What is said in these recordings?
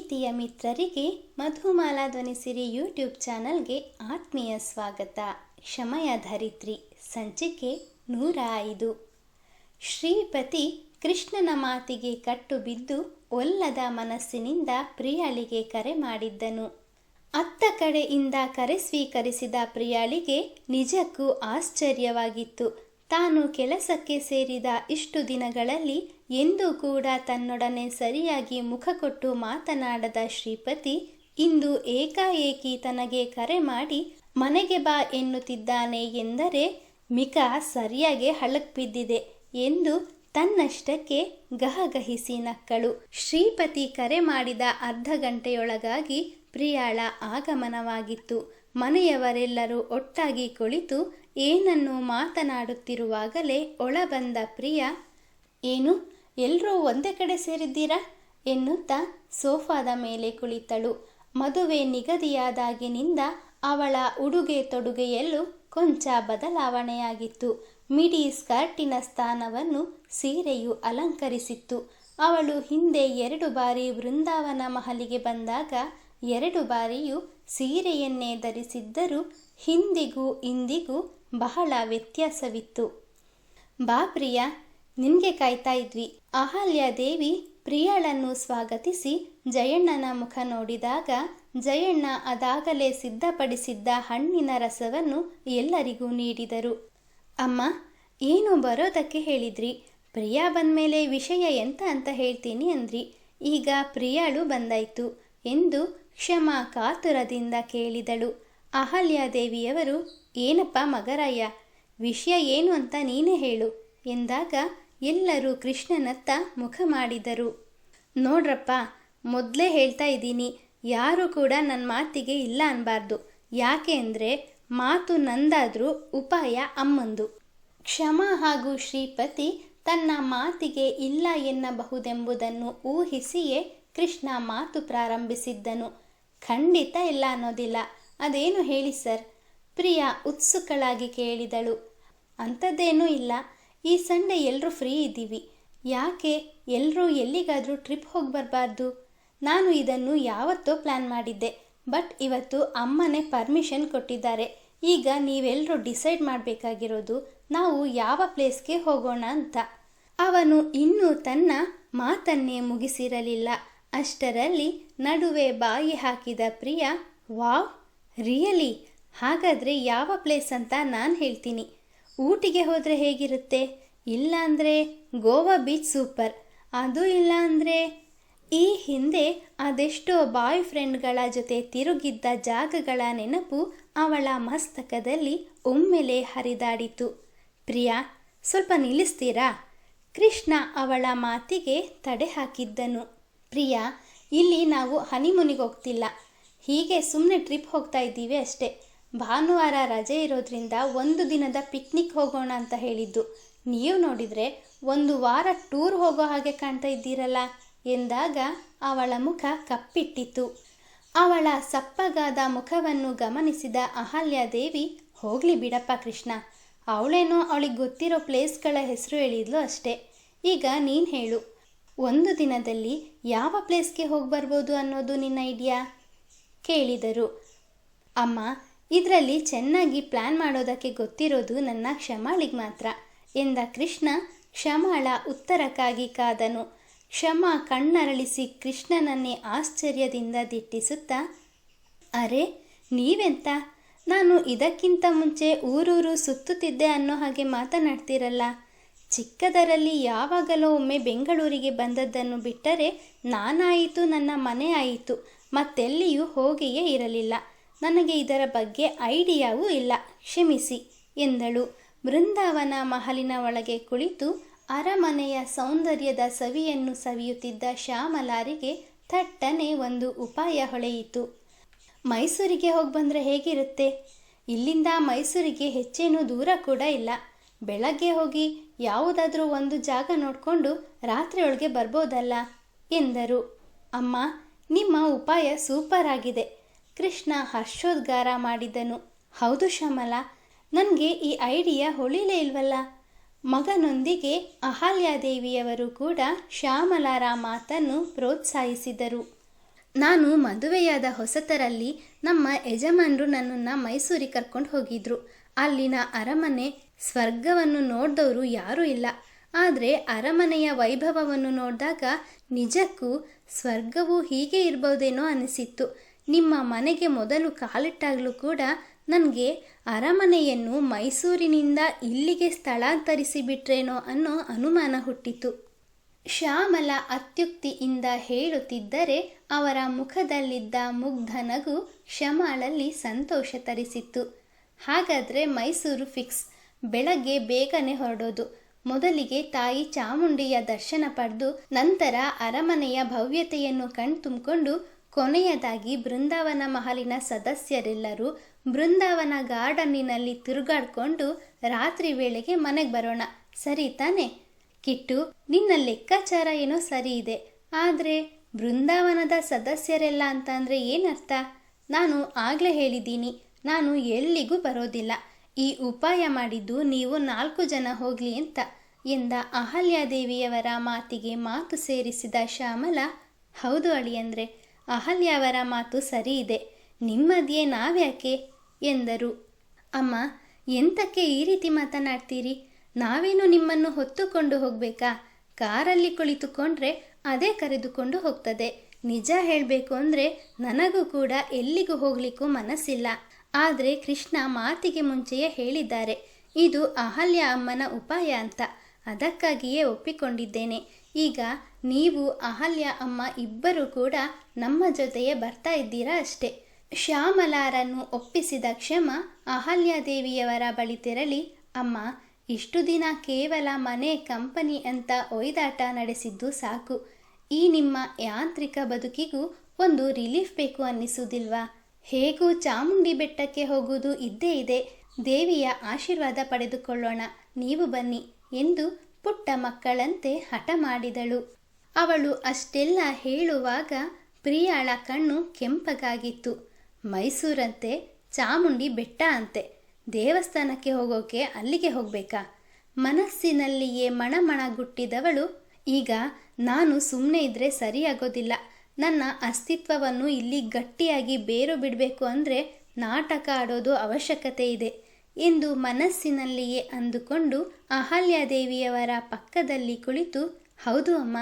ಪ್ರೀತಿಯ ಮಿತ್ರರಿಗೆ ಮಧುಮಾಲಾ ಧ್ವನಿಸಿರಿ ಯೂಟ್ಯೂಬ್ ಚಾನಲ್ಗೆ ಆತ್ಮೀಯ ಸ್ವಾಗತ. ಕ್ಷಮೆಯ ಧರಿತ್ರಿ ಸಂಚಿಕೆ 105. ಶ್ರೀಪತಿ ಕೃಷ್ಣನ ಮಾತಿಗೆ ಕಟ್ಟು ಬಿದ್ದು ಒಲ್ಲದ ಮನಸ್ಸಿನಿಂದ ಪ್ರಿಯಾಳಿಗೆ ಕರೆ ಮಾಡಿದ್ದನು. ಅತ್ತ ಕಡೆಯಿಂದ ಕರೆ ಸ್ವೀಕರಿಸಿದ ಪ್ರಿಯಾಳಿಗೆ ನಿಜಕ್ಕೂ ಆಶ್ಚರ್ಯವಾಗಿತ್ತು. ತಾನು ಕೆಲಸಕ್ಕೆ ಸೇರಿದ ಇಷ್ಟು ದಿನಗಳಲ್ಲಿ ಎಂದೂ ಕೂಡ ತನ್ನೊಡನೆ ಸರಿಯಾಗಿ ಮುಖ ಕೊಟ್ಟು ಮಾತನಾಡದ ಶ್ರೀಪತಿ ಇಂದು ಏಕಾಏಕಿ ತನಗೆ ಕರೆ ಮಾಡಿ ಮನೆಗೆ ಬಾ ಎನ್ನುತ್ತಿದ್ದಾನೆ ಎಂದರೆ ಮಿಕ ಸರಿಯಾಗಿ ಹಳಕ್ ಬಿದ್ದಿದೆ ಎಂದು ತನ್ನಷ್ಟಕ್ಕೆ ಗಹಗಹಿಸಿ ನಕ್ಕಳು. ಶ್ರೀಪತಿ ಕರೆ ಮಾಡಿದ ಅರ್ಧ ಗಂಟೆಯೊಳಗಾಗಿ ಪ್ರಿಯಾಳ ಆಗಮನವಾಗಿತ್ತು. ಮನೆಯವರೆಲ್ಲರೂ ಒಟ್ಟಾಗಿ ಕುಳಿತು ಏನನ್ನು ಮಾತನಾಡುತ್ತಿರುವಾಗಲೇ ಒಳಬಂದ ಪ್ರಿಯಾ, ಏನು ಎಲ್ಲರೂ ಒಂದೇ ಕಡೆ ಸೇರಿದ್ದೀರಾ ಎನ್ನುತ್ತಾ ಸೋಫಾದ ಮೇಲೆ ಕುಳಿತಳು. ಮದುವೆ ನಿಗದಿಯಾದಾಗಿನಿಂದ ಅವಳ ಉಡುಗೆ ತೊಡುಗೆಯಲ್ಲೂ ಕೊಂಚ ಬದಲಾವಣೆಯಾಗಿತ್ತು. ಮಿಡಿ ಸ್ಕರ್ಟಿನ ಸ್ಥಾನವನ್ನು ಸೀರೆಯು ಅಲಂಕರಿಸಿತ್ತು. ಅವಳು ಹಿಂದೆ 2 ಬಾರಿ ಬೃಂದಾವನ ಮಹಲಿಗೆ ಬಂದಾಗ 2 ಬಾರಿಯೂ ಸೀರೆಯನ್ನೇ ಧರಿಸಿದ್ದರೂ ಹಿಂದಿಗೂ ಇಂದಿಗೂ ಬಹಳ ವ್ಯತ್ಯಾಸವಿತ್ತು. ಬಾ ಪ್ರಿಯಾ, ನಿನ್ಗೆ ಕಾಯ್ತಾ ಇದ್ವಿ. ಅಹಲ್ಯಾದೇವಿ ಪ್ರಿಯಾಳನ್ನು ಸ್ವಾಗತಿಸಿ ಜಯಣ್ಣನ ಮುಖ ನೋಡಿದಾಗ ಜಯಣ್ಣ ಅದಾಗಲೇ ಸಿದ್ಧಪಡಿಸಿದ್ದ ಹಣ್ಣಿನ ರಸವನ್ನು ಎಲ್ಲರಿಗೂ ನೀಡಿದರು. ಅಮ್ಮ, ಏನು ಬರೋದಕ್ಕೆ ಹೇಳಿದ್ರಿ? ಪ್ರಿಯಾ ಬಂದಮೇಲೆ ವಿಷಯ ಎಂತ ಅಂತ ಹೇಳ್ತೀನಿ ಅಂದ್ರಿ. ಈಗ ಪ್ರಿಯಾಳು ಬಂದಾಯ್ತು ಎಂದು ಕ್ಷಮಾ ಕಾತುರದಿಂದ ಕೇಳಿದಳು. ಅಹಲ್ಯಾದೇವಿಯವರು, ಏನಪ್ಪ ಮಗರಾಯ, ವಿಷಯ ಏನು ಅಂತ ನೀನೇ ಹೇಳು ಎಂದಾಗ ಎಲ್ಲರೂ ಕೃಷ್ಣನತ್ತ ಮುಖ ಮಾಡಿದರು. ನೋಡ್ರಪ್ಪ, ಮೊದಲೇ ಹೇಳ್ತಾ ಇದ್ದೀನಿ, ಯಾರು ಕೂಡ ನನ್ನ ಮಾತಿಗೆ ಇಲ್ಲ ಅನ್ನಬಾರ್ದು. ಯಾಕೆ ಅಂದರೆ ಮಾತು ನಂದಾದರೂ ಉಪಾಯ ಅಮ್ಮಂದು. ಕ್ಷಮಾ ಹಾಗೂ ಶ್ರೀಪತಿ ತನ್ನ ಮಾತಿಗೆ ಇಲ್ಲ ಎನ್ನಬಹುದೆಂಬುದನ್ನು ಊಹಿಸಿಯೇ ಕೃಷ್ಣ ಮಾತು ಪ್ರಾರಂಭಿಸಿದ್ದನು. ಖಂಡಿತ ಇಲ್ಲ ಅನ್ನೋದಿಲ್ಲ. ಅದೇನು ಹೇಳಿ ಸರ್? ಪ್ರಿಯಾ ಉತ್ಸುಕಳಾಗಿ ಕೇಳಿದಳು. ಅಂಥದ್ದೇನೂ ಇಲ್ಲ. ಈ ಸಂಡೇ ಎಲ್ಲರೂ ಫ್ರೀ ಇದ್ದೀವಿ. ಯಾಕೆ ಎಲ್ಲರೂ ಎಲ್ಲಿಗಾದರೂ ಟ್ರಿಪ್ ಹೋಗಿ ಬರಬಾರ್ದು? ನಾನು ಇದನ್ನು ಯಾವತ್ತೋ ಪ್ಲ್ಯಾನ್ ಮಾಡಿದ್ದೆ, ಬಟ್ ಇವತ್ತು ಅಮ್ಮನೇ ಪರ್ಮಿಷನ್ ಕೊಟ್ಟಿದ್ದಾರೆ. ಈಗ ನೀವೆಲ್ಲರೂ ಡಿಸೈಡ್ ಮಾಡಬೇಕಾಗಿರೋದು ನಾವು ಯಾವ ಪ್ಲೇಸ್ಗೆ ಹೋಗೋಣ ಅಂತ. ಅವನು ಇನ್ನೂ ತನ್ನ ಮಾತನ್ನೇ ಮುಗಿಸಿರಲಿಲ್ಲ. ಅಷ್ಟರಲ್ಲಿ ನಡುವೆ ಬಾಯಿ ಹಾಕಿದ ಪ್ರಿಯಾ, ವಾವ್, ರಿಯಲಿ? ಹಾಗಾದರೆ ಯಾವ ಪ್ಲೇಸ್ ಅಂತ ನಾನು ಹೇಳ್ತೀನಿ. ಊಟಿಗೆ ಹೋದರೆ ಹೇಗಿರುತ್ತೆ? ಇಲ್ಲ ಅಂದರೆ ಗೋವಾ ಬೀಚ್ ಸೂಪರ್. ಅದು ಇಲ್ಲ ಅಂದರೆ ಈ ಹಿಂದೆ ಅದೆಷ್ಟೋ ಬಾಯ್ ಫ್ರೆಂಡ್ಗಳ ಜೊತೆ ತಿರುಗಿದ್ದ ಜಾಗಗಳ ನೆನಪು ಅವಳ ಮಸ್ತಕದಲ್ಲಿ ಒಮ್ಮೆಲೆ ಹರಿದಾಡಿತು. ಪ್ರಿಯಾ, ಸ್ವಲ್ಪ ನಿಲ್ಲಿಸ್ತೀರಾ? ಕೃಷ್ಣ ಅವಳ ಮಾತಿಗೆ ತಡೆ ಹಾಕಿದ್ದನು. ಪ್ರಿಯಾ, ಇಲ್ಲಿ ನಾವು ಹನಿಮೂನಿಗೆ ಹೋಗ್ತಿಲ್ಲ, ಹೀಗೆ ಸುಮ್ಮನೆ ಟ್ರಿಪ್ ಹೋಗ್ತಾ ಇದ್ದೀವಿ ಅಷ್ಟೇ. ಭಾನುವಾರ ರಜೆ ಇರೋದ್ರಿಂದ 1 ದಿನದ ಪಿಕ್ನಿಕ್ ಹೋಗೋಣ ಅಂತ ಹೇಳಿದ್ದು. ನೀವು ನೋಡಿದರೆ 1 ವಾರ ಟೂರ್ ಹೋಗೋ ಹಾಗೆ ಕಾಣ್ತಾ ಇದ್ದೀರಲ್ಲ ಎಂದಾಗ ಅವಳ ಮುಖ ಕಪ್ಪಿಟ್ಟಿತು. ಅವಳ ಸಪ್ಪಗಾದ ಮುಖವನ್ನು ಗಮನಿಸಿದ ಅಹಲ್ಯಾದೇವಿ, ಹೋಗಲಿ ಬಿಡಪ್ಪ ಕೃಷ್ಣ, ಅವಳೇನೋ ಅವಳಿಗೆ ಗೊತ್ತಿರೋ ಪ್ಲೇಸ್ಗಳ ಹೆಸರು ಹೇಳಿದ್ಲು ಅಷ್ಟೇ. ಈಗ ನೀನು ಹೇಳು, 1 ದಿನದಲ್ಲಿ ಯಾವ ಪ್ಲೇಸ್ಗೆ ಹೋಗಿ ಬರ್ಬೋದು ಅನ್ನೋದು ನಿನ್ನ ಐಡಿಯಾ ಕೇಳಿದರು. ಅಮ್ಮ, ಇದರಲ್ಲಿ ಚೆನ್ನಾಗಿ ಪ್ಲ್ಯಾನ್ ಮಾಡೋದಕ್ಕೆ ಗೊತ್ತಿರೋದು ನನ್ನ ಕ್ಷಮಾಳಿಗೆ ಮಾತ್ರ ಎಂದ ಕೃಷ್ಣ ಕ್ಷಮಾಳ ಉತ್ತರಕ್ಕಾಗಿ ಕಾದನು. ಕ್ಷಮಾ ಕಣ್ಣರಳಿಸಿ ಕೃಷ್ಣನನ್ನೇ ಆಶ್ಚರ್ಯದಿಂದ ದಿಟ್ಟಿಸುತ್ತಾ, ಅರೆ ನೀವೆಂತ? ನಾನು ಇದಕ್ಕಿಂತ ಮುಂಚೆ ಊರೂರು ಸುತ್ತುತ್ತಿದ್ದೆ ಅನ್ನೋ ಹಾಗೆ ಮಾತನಾಡ್ತಿರಲ್ಲ. ಚಿಕ್ಕದರಲ್ಲಿ ಯಾವಾಗಲೋ ಒಮ್ಮೆ ಬೆಂಗಳೂರಿಗೆ ಬಂದದ್ದನ್ನು ಬಿಟ್ಟರೆ ನಾನಾಯಿತು, ನನ್ನ ಮನೆ ಆಯಿತು, ಮತ್ತೆಲ್ಲಿಯೂ ಹೋಗಿಯೇ ಇರಲಿಲ್ಲ. ನನಗೆ ಇದರ ಬಗ್ಗೆ ಐಡಿಯಾವೂ ಇಲ್ಲ, ಕ್ಷಮಿಸಿ ಎಂದಳು. ಬೃಂದಾವನ ಮಹಲಿನ ಒಳಗೆ ಕುಳಿತು ಅರಮನೆಯ ಸೌಂದರ್ಯದ ಸವಿಯನ್ನು ಸವಿಯುತ್ತಿದ್ದ ಶ್ಯಾಮಲಾರಿಗೆ ಥಟ್ಟನೆ ಒಂದು ಉಪಾಯ ಹೊಳೆಯಿತು. ಮೈಸೂರಿಗೆ ಹೋಗಿ ಬಂದರೆ ಹೇಗಿರುತ್ತೆ? ಇಲ್ಲಿಂದ ಮೈಸೂರಿಗೆ ಹೆಚ್ಚೇನೂ ದೂರ ಕೂಡ ಇಲ್ಲ. ಬೆಳಗ್ಗೆ ಹೋಗಿ ಯಾವುದಾದ್ರೂ ಒಂದು ಜಾಗ ನೋಡಿಕೊಂಡು ರಾತ್ರಿ ಒಳಗೆ ಬರ್ಬೋದಲ್ಲ ಎಂದರು. ಅಮ್ಮ, ನಿಮ್ಮ ಉಪಾಯ ಸೂಪರ್ ಆಗಿದೆ. ಕೃಷ್ಣ ಹರ್ಷೋದ್ಗಾರ ಮಾಡಿದನು. ಹೌದು ಶ್ಯಾಮಲಾ, ನನಗೆ ಈ ಐಡಿಯಾ ಹೊಳಿಲೇ ಇಲ್ವಲ್ಲ. ಮಗನೊಂದಿಗೆ ಅಹಲ್ಯಾದೇವಿಯವರು ಕೂಡ ಶ್ಯಾಮಲಾರ ಮಾತನ್ನು ಪ್ರೋತ್ಸಾಹಿಸಿದರು. ನಾನು ಮದುವೆಯಾದ ಹೊಸತರಲ್ಲಿ ನಮ್ಮ ಯಜಮಾನರು ನನ್ನನ್ನು ಮೈಸೂರಿಗೆ ಕರ್ಕೊಂಡು ಹೋಗಿದ್ರು. ಅಲ್ಲಿನ ಅರಮನೆ ಸ್ವರ್ಗವನ್ನು ನೋಡಿದವರು ಯಾರೂ ಇಲ್ಲ. ಆದರೆ ಅರಮನೆಯ ವೈಭವವನ್ನು ನೋಡಿದಾಗ ನಿಜಕ್ಕೂ ಸ್ವರ್ಗವು ಹೀಗೆ ಇರ್ಬೋದೇನೋ ಅನಿಸಿತ್ತು. ನಿಮ್ಮ ಮನೆಗೆ ಮೊದಲು ಕಾಲಿಟ್ಟಾಗಲೂ ಕೂಡ ನನಗೆ ಅರಮನೆಯನ್ನು ಮೈಸೂರಿನಿಂದ ಇಲ್ಲಿಗೆ ಸ್ಥಳಾಂತರಿಸಿಬಿಟ್ರೇನೋ ಅನ್ನೋ ಅನುಮಾನ ಹುಟ್ಟಿತು. ಶ್ಯಾಮಲ ಅತ್ಯುಕ್ತಿಯಿಂದ ಹೇಳುತ್ತಿದ್ದರೆ ಅವರ ಮುಖದಲ್ಲಿದ್ದ ಮುಗ್ಧ ನಗು ಶ್ಯಾಮಳಲ್ಲಿ ಸಂತೋಷ ತರಿಸಿತ್ತು. ಹಾಗಾದರೆ ಮೈಸೂರು ಫಿಕ್ಸ್. ಬೆಳಗ್ಗೆ ಬೇಗನೆ ಹೊರಡೋದು. ಮೊದಲಿಗೆ ತಾಯಿ ಚಾಮುಂಡಿಯ ದರ್ಶನ ಪಡೆದು ನಂತರ ಅರಮನೆಯ ಭವ್ಯತೆಯನ್ನು ಕಣ್ತುಂಬಿಕೊಂಡು ಕೊನೆಯದಾಗಿ ಬೃಂದಾವನ ಮಹಲಿನ ಸದಸ್ಯರೆಲ್ಲರೂ ಬೃಂದಾವನ ಗಾರ್ಡನ್ನಿನಲ್ಲಿ ತಿರುಗಾಡಿಕೊಂಡು ರಾತ್ರಿ ವೇಳೆಗೆ ಮನೆಗೆ ಬರೋಣ, ಸರಿ ತಾನೆ? ಕಿಟ್ಟು, ನಿನ್ನ ಲೆಕ್ಕಾಚಾರ ಏನೋ ಸರಿ ಇದೆ. ಆದರೆ ಬೃಂದಾವನದ ಸದಸ್ಯರೆಲ್ಲ ಅಂತಂದರೆ ಏನರ್ಥ? ನಾನು ಆಗಲೇ ಹೇಳಿದ್ದೀನಿ, ನಾನು ಎಲ್ಲಿಗೂ ಬರೋದಿಲ್ಲ. ಈ ಉಪಾಯ ಮಾಡಿದ್ದು ನೀವು 4 ಜನ ಹೋಗಲಿ ಅಂತ ಎಂದ ಅಹಲ್ಯಾದೇವಿಯವರ ಮಾತಿಗೆ ಮಾತು ಸೇರಿಸಿದ ಶ್ಯಾಮಲ, ಹೌದು ಅಳಿಯಂದ್ರೆ, ಅಹಲ್ಯವರ ಮಾತು ಸರಿ ಇದೆ, ನಿಮ್ಮದೇ ನಾವ್ಯಾಕೆ ಎಂದರು. ಅಮ್ಮ, ಎಂತಕ್ಕೆ ಈ ರೀತಿ ಮಾತನಾಡ್ತೀರಿ? ನಾವೇನು ನಿಮ್ಮನ್ನು ಹೊತ್ತುಕೊಂಡು ಹೋಗಬೇಕಾ? ಕಾರಲ್ಲಿ ಕುಳಿತುಕೊಂಡ್ರೆ ಅದೇ ಕರೆದುಕೊಂಡು ಹೋಗ್ತದೆ. ನಿಜ ಹೇಳಬೇಕು ಅಂದರೆ ನನಗೂ ಕೂಡ ಎಲ್ಲಿಗೂ ಹೋಗ್ಲಿಕ್ಕೂ ಮನಸ್ಸಿಲ್ಲ. ಆದರೆ ಕೃಷ್ಣ ಮಾತಿಗೆ ಮುಂಚೆಯೇ ಹೇಳಿದ್ದಾರೆ, ಇದು ಅಹಲ್ಯ ಅಮ್ಮನ ಉಪಾಯ ಅಂತ. ಅದಕ್ಕಾಗಿಯೇ ಒಪ್ಪಿಕೊಂಡಿದ್ದೇನೆ. ಈಗ ನೀವು ಅಹಲ್ಯ ಅಮ್ಮ ಇಬ್ಬರೂ ಕೂಡ ನಮ್ಮ ಜೊತೆಯೇ ಬರ್ತಾ ಇದ್ದೀರಾ ಅಷ್ಟೇ. ಶ್ಯಾಮಲಾರನ್ನು ಒಪ್ಪಿಸಿದ ಕ್ಷಮ ಅಹಲ್ಯಾದೇವಿಯವರ ಬಳಿ ತೆರಳಿ, ಅಮ್ಮ, ಇಷ್ಟು ದಿನ ಕೇವಲ ಮನೆ ಕಂಪನಿ ಅಂತ ಒಯ್ದಾಟ ನಡೆಸಿದ್ದು ಸಾಕು. ಈ ನಿಮ್ಮ ಯಾಂತ್ರಿಕ ಬದುಕಿಗೂ ಒಂದು ರಿಲೀಫ್ ಬೇಕು ಅನ್ನಿಸುವುದಿಲ್ವಾ? ಹೇಗೂ ಚಾಮುಂಡಿ ಬೆಟ್ಟಕ್ಕೆ ಹೋಗುವುದು ಇದ್ದೇ ಇದೆ. ದೇವಿಯ ಆಶೀರ್ವಾದ ಪಡೆದುಕೊಳ್ಳೋಣ, ನೀವು ಬನ್ನಿ ಎಂದು ಪುಟ್ಟ ಮಕ್ಕಳಂತೆ ಹಠ ಮಾಡಿದಳು. ಅವಳು ಅಷ್ಟೆಲ್ಲ ಹೇಳುವಾಗ ಪ್ರಿಯಾಳ ಕಣ್ಣು ಕೆಂಪಗಾಗಿತ್ತು. ಮೈಸೂರಂತೆ, ಚಾಮುಂಡಿ ಬೆಟ್ಟ ಅಂತೆ, ದೇವಸ್ಥಾನಕ್ಕೆ ಹೋಗೋಕೆ ಅಲ್ಲಿಗೆ ಹೋಗಬೇಕಾ? ಮನಸ್ಸಿನಲ್ಲಿಯೇ ಮಣಮಣಗುಟ್ಟಿದವಳು, ಈಗ ನಾನು ಸುಮ್ಮನೆ ಇದ್ದರೆ ಸರಿಯಾಗೋದಿಲ್ಲ. ನನ್ನ ಅಸ್ತಿತ್ವವನ್ನು ಇಲ್ಲಿ ಗಟ್ಟಿಯಾಗಿ ಬೇರು ಬಿಡಬೇಕು ಅಂದರೆ ನಾಟಕ ಆಡೋದು ಅವಶ್ಯಕತೆ ಇದೆ ಎಂದು ಮನಸ್ಸಿನಲ್ಲಿಯೇ ಅಂದುಕೊಂಡು ಅಹಲ್ಯಾದೇವಿಯವರ ಪಕ್ಕದಲ್ಲಿ ಕುಳಿತು, ಹೌದು ಅಮ್ಮ,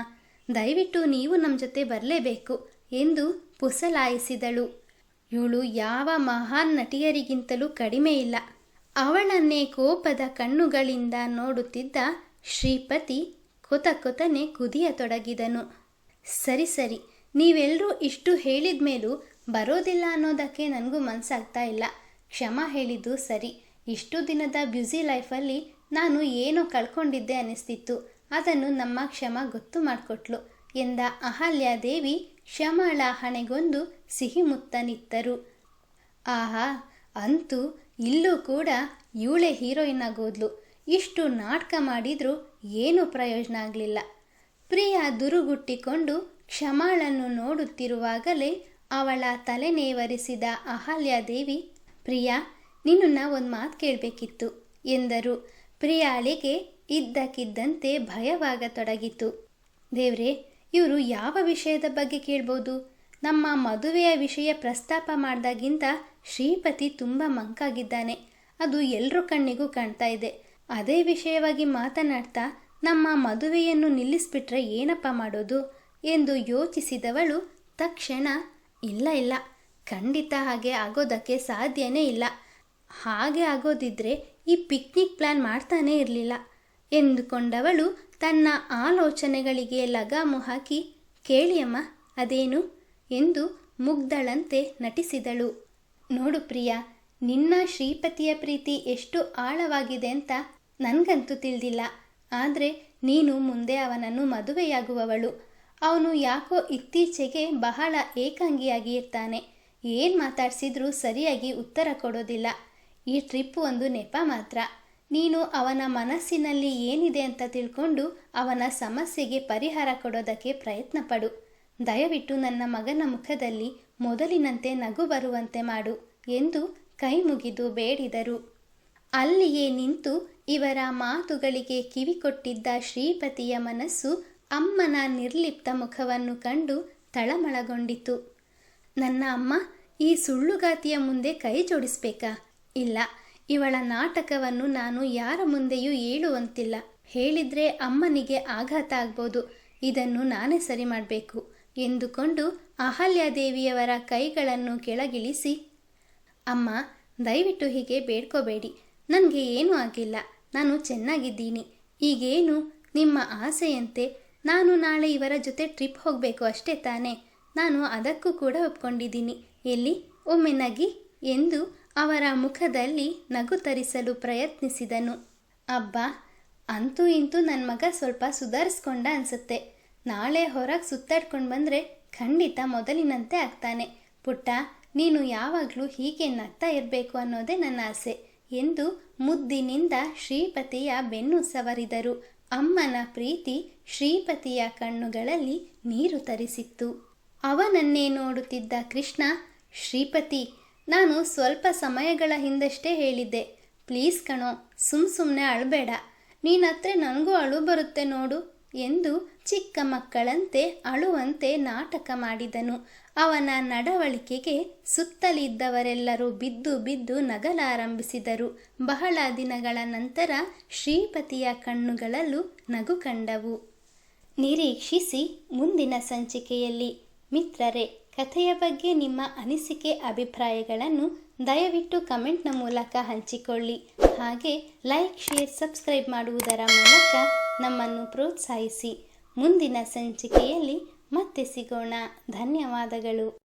ದಯವಿಟ್ಟು ನೀವು ನಮ್ಮ ಜೊತೆ ಬರಲೇಬೇಕು ಎಂದು ಪುಸಲಾಯಿಸಿದಳು. ಇವಳು ಯಾವ ಮಹಾನ್ ನಟಿಯರಿಗಿಂತಲೂ ಕಡಿಮೆ ಇಲ್ಲ. ಅವಳನ್ನೇ ಕೋಪದ ಕಣ್ಣುಗಳಿಂದ ನೋಡುತ್ತಿದ್ದ ಶ್ರೀಪತಿ ಕೊತನೆ ಕುದಿಯತೊಡಗಿದನು. ಸರಿ ಸರಿ, ನೀವೆಲ್ಲರೂ ಇಷ್ಟು ಹೇಳಿದ ಮೇಲೂ ಬರೋದಿಲ್ಲ ಅನ್ನೋದಕ್ಕೆ ನನಗೂ ಮನಸ್ಸಾಗ್ತಾ ಇಲ್ಲ. ಕ್ಷಮ ಹೇಳಿದ್ದು ಸರಿ. ಇಷ್ಟು ದಿನದ ಬ್ಯುಸಿ ಲೈಫಲ್ಲಿ ನಾನು ಏನೋ ಕಳ್ಕೊಂಡಿದ್ದೆ ಅನ್ನಿಸ್ತಿತ್ತು. ಅದನ್ನು ನಮ್ಮ ಕ್ಷಮ ಗೊತ್ತು ಮಾಡಿಕೊಟ್ಲು ಎಂದ ಅಹಲ್ಯಾದೇವಿ ಶ್ಯಾಮಳ ಹಣೆಗೊಂದು ಸಿಹಿ ಮುತ್ತನಿತ್ತರು. ಆಹಾ, ಅಂತೂ ಇಲ್ಲೂ ಕೂಡ ಇವಳೇ ಹೀರೋಯಿನ್ ಆಗೋದ್ಲು. ಇಷ್ಟು ನಾಟಕ ಮಾಡಿದ್ರೂ ಏನೂ ಪ್ರಯೋಜನ ಆಗಲಿಲ್ಲ. ಪ್ರಿಯ ದುರುಗುಟ್ಟಿಕೊಂಡು ಕ್ಷಮಾಳನ್ನು ನೋಡುತ್ತಿರುವಾಗಲೇ ಅವಳ ತಲೆನೇವರಿಸಿದ ಅಹಲ್ಯಾದೇವಿ, ಪ್ರಿಯಾ, ನಿನ್ನನ್ನು ಒಂದು ಮಾತು ಕೇಳಬೇಕಿತ್ತು ಎಂದರು. ಪ್ರಿಯಾಳಿಗೆ ಇದ್ದಕ್ಕಿದ್ದಂತೆ ಭಯವಾಗತೊಡಗಿತು. ದೇವ್ರೇ, ಇವರು ಯಾವ ವಿಷಯದ ಬಗ್ಗೆ ಕೇಳ್ಬೋದು? ನಮ್ಮ ಮದುವೆಯ ವಿಷಯ ಪ್ರಸ್ತಾಪ ಮಾಡಿದಾಗಿಂದ ಶ್ರೀಪತಿ ತುಂಬ ಮಂಕಾಗಿದ್ದಾನೆ. ಅದು ಎಲ್ಲರ ಕಣ್ಣಿಗೂ ಕಾಣ್ತಾ ಇದೆ. ಅದೇ ವಿಷಯವಾಗಿ ಮಾತನಾಡ್ತಾ ನಮ್ಮ ಮದುವೆಯನ್ನು ನಿಲ್ಲಿಸ್ಬಿಟ್ರೆ ಏನಪ್ಪ ಮಾಡೋದು ಎಂದು ಯೋಚಿಸಿದವಳು ತಕ್ಷಣ, ಇಲ್ಲ, ಖಂಡಿತ ಹಾಗೆ ಆಗೋದಕ್ಕೆ ಸಾಧ್ಯನೇ ಇಲ್ಲ. ಹಾಗೆ ಆಗೋದಿದ್ರೆ ಈ ಪಿಕ್ನಿಕ್ ಪ್ಲ್ಯಾನ್ ಮಾಡ್ತಾನೇ ಇರಲಿಲ್ಲ ಎಂದುಕೊಂಡವಳು ತನ್ನ ಆಲೋಚನೆಗಳಿಗೆ ಲಗಾಮು ಹಾಕಿ, ಕೇಳಿಯಮ್ಮ, ಅದೇನು ಎಂದು ಮುಗ್ಧಳಂತೆ ನಟಿಸಿದಳು. ನೋಡು ಪ್ರಿಯಾ, ನಿನ್ನ ಶ್ರೀಪತಿಯ ಪ್ರೀತಿ ಎಷ್ಟು ಆಳವಾಗಿದೆ ಅಂತ ನನಗಂತೂ ತಿಳಿದಿಲ್ಲ. ಆದರೆ ನೀನು ಮುಂದೆ ಅವನನ್ನು ಮದುವೆಯಾಗುವವಳು. ಅವನು ಯಾಕೋ ಇತ್ತೀಚೆಗೆ ಬಹಳ ಏಕಾಂಗಿಯಾಗಿ ಇರ್ತಾನೆ. ಏನು ಮಾತಾಡಿಸಿದ್ರೂ ಸರಿಯಾಗಿ ಉತ್ತರ ಕೊಡೋದಿಲ್ಲ. ಈ ಟ್ರಿಪ್ ಒಂದು ನೆಪ ಮಾತ್ರ. ನೀನು ಅವನ ಮನಸ್ಸಿನಲ್ಲಿ ಏನಿದೆ ಅಂತ ತಿಳ್ಕೊಂಡು ಅವನ ಸಮಸ್ಯೆಗೆ ಪರಿಹಾರ ಕೊಡೋದಕ್ಕೆ ಪ್ರಯತ್ನ ಪಡು. ದಯವಿಟ್ಟು ನನ್ನ ಮಗನ ಮುಖದಲ್ಲಿ ಮೊದಲಿನಂತೆ ನಗು ಬರುವಂತೆ ಮಾಡು ಎಂದು ಕೈ ಮುಗಿದು ಬೇಡಿದರು. ಅಲ್ಲಿಯೇ ನಿಂತು ಇವರ ಮಾತುಗಳಿಗೆ ಕಿವಿಕೊಟ್ಟಿದ್ದ ಶ್ರೀಪತಿಯ ಮನಸ್ಸು ಅಮ್ಮನ ನಿರ್ಲಿಪ್ತ ಮುಖವನ್ನು ಕಂಡು ತಳಮಳಗೊಂಡಿತು. ನನ್ನ ಅಮ್ಮ ಈ ಸುಳ್ಳುಗಾತಿಯ ಮುಂದೆ ಕೈ ಜೋಡಿಸ್ಬೇಕಾ? ಇಲ್ಲ, ಇವಳ ನಾಟಕವನ್ನು ನಾನು ಯಾರ ಮುಂದೆಯೂ ಹೇಳುವಂತಿಲ್ಲ. ಹೇಳಿದ್ರೆ ಅಮ್ಮನಿಗೆ ಆಘಾತ ಆಗ್ಬೋದು. ಇದನ್ನು ನಾನೇ ಸರಿ ಮಾಡಬೇಕು ಎಂದುಕೊಂಡು ಅಹಲ್ಯಾದೇವಿಯವರ ಕೈಗಳನ್ನು ಕೆಳಗಿಳಿಸಿ, ಅಮ್ಮ ದಯವಿಟ್ಟು ಹೀಗೆ ಬೇಡ್ಕೋಬೇಡಿ, ನನಗೆ ಏನೂ ಆಗಿಲ್ಲ, ನಾನು ಚೆನ್ನಾಗಿದ್ದೀನಿ. ಈಗೇನು ನಿಮ್ಮ ಆಸೆಯಂತೆ ನಾನು ನಾಳೆ ಇವರ ಜೊತೆ ಟ್ರಿಪ್ ಹೋಗಬೇಕು ಅಷ್ಟೇ ತಾನೇ. ನಾನು ಅದಕ್ಕೂ ಕೂಡ ಒಪ್ಕೊಂಡಿದ್ದೀನಿ. ಎಲ್ಲಿ ಒಮ್ಮೆ ನಗಿ ಎಂದು ಅವರ ಮುಖದಲ್ಲಿ ನಗು ತರಿಸಲು ಪ್ರಯತ್ನಿಸಿದನು. ಅಬ್ಬಾ, ಅಂತೂ ಇಂತೂ ನನ್ನ ಮಗ ಸ್ವಲ್ಪ ಸುಧಾರಿಸ್ಕೊಂಡ ಅನ್ಸುತ್ತೆ. ನಾಳೆ ಹೊರಗೆ ಸುತ್ತಾಡ್ಕೊಂಡು ಬಂದರೆ ಖಂಡಿತ ಮೊದಲಿನಂತೆ ಆಗ್ತಾನೆ. ಪುಟ್ಟ, ನೀನು ಯಾವಾಗಲೂ ಹೀಗೆ ನಗ್ತಾ ಇರಬೇಕು ಅನ್ನೋದೇ ನನ್ನ ಆಸೆ ಎಂದು ಮುದ್ದಿನಿಂದ ಶ್ರೀಪತಿಯ ಬೆನ್ನು ಸವರಿದರು. ಅಮ್ಮನ ಪ್ರೀತಿ ಶ್ರೀಪತಿಯ ಕಣ್ಣುಗಳಲ್ಲಿ ನೀರು ತರಿಸಿತ್ತು. ಅವನನ್ನೇ ನೋಡುತ್ತಿದ್ದ ಕೃಷ್ಣ, ಶ್ರೀಪತಿ, ನಾನು ಸ್ವಲ್ಪ ಸಮಯಗಳ ಹಿಂದಷ್ಟೇ ಹೇಳಿದ್ದೆ, ಪ್ಲೀಸ್ ಕಣೋ, ಸುಮ್ಮನೆ ಅಳಬೇಡ, ನೀನತ್ರ ನನಗೂ ಅಳು ಬರುತ್ತೆ ನೋಡು ಎಂದು ಚಿಕ್ಕ ಮಕ್ಕಳಂತೆ ಅಳುವಂತೆ ನಾಟಕ ಮಾಡಿದನು. ಅವನ ನಡವಳಿಕೆಗೆ ಸುತ್ತಲಿದ್ದವರೆಲ್ಲರೂ ಬಿದ್ದು ಬಿದ್ದು ನಗಲಾರಂಭಿಸಿದರು. ಬಹಳ ದಿನಗಳ ನಂತರ ಶ್ರೀಪತಿಯ ಕಣ್ಣುಗಳಲ್ಲೂ ನಗು ಕಂಡವು. ನಿರೀಕ್ಷಿಸಿ ಮುಂದಿನ ಸಂಚಿಕೆಯಲ್ಲಿ. ಮಿತ್ರರೇ, ಕಥೆಯ ಬಗ್ಗೆ ನಿಮ್ಮ ಅನಿಸಿಕೆ ಅಭಿಪ್ರಾಯಗಳನ್ನು ದಯವಿಟ್ಟು ಕಮೆಂಟ್ನ ಮೂಲಕ ಹಂಚಿಕೊಳ್ಳಿ. ಹಾಗೆ ಲೈಕ್, ಶೇರ್, ಸಬ್ಸ್ಕ್ರೈಬ್ ಮಾಡುವುದರ ಮೂಲಕ ನಮ್ಮನ್ನು ಪ್ರೋತ್ಸಾಹಿಸಿ. ಮುಂದಿನ ಸಂಚಿಕೆಯಲ್ಲಿ ಮತ್ತೆ ಸಿಗೋಣ. ಧನ್ಯವಾದಗಳು.